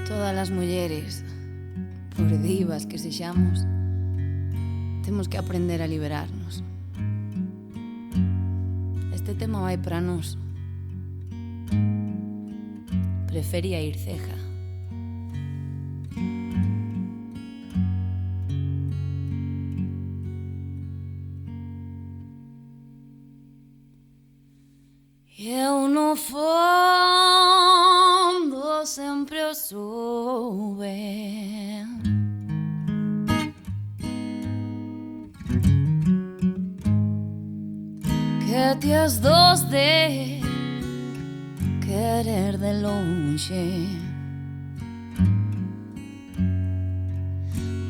Todas as mulleres, por divas que sexamos, temos que aprender a liberarnos. Este tema vai para nós. Prefería ir ceja. Eu no fondo sempre o soube que ti as dos de querer de longe,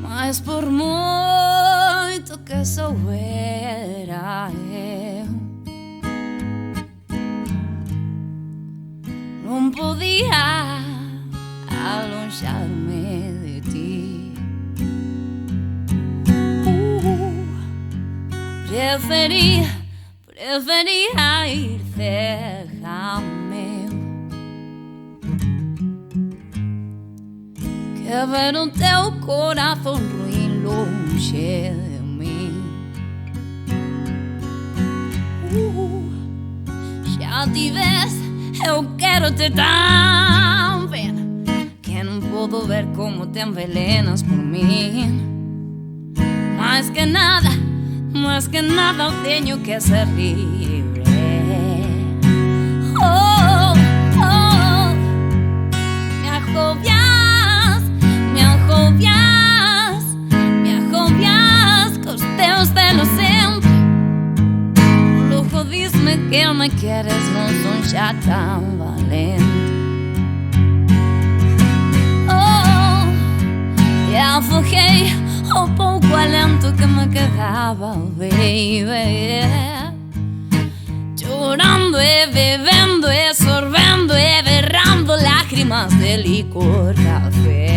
mas por moito que soubera eu non podía alonxarme de ti. Prefería ir ceja meu que ver o teu corazón ruín lonxe de mí. Xa ti ves, eu quero-te tan ben que non podo ver como te envelenas por mí. Más que nada eu teño que ser libre. Oh, oh, me agobias cos teus celos sempre. Logo disme que me queres, non son xa tan valente. Oh, e afoguei o pouco alento que me quedaba, baby, chorando e bebendo e sorbendo e berrando lágrimas de licor café.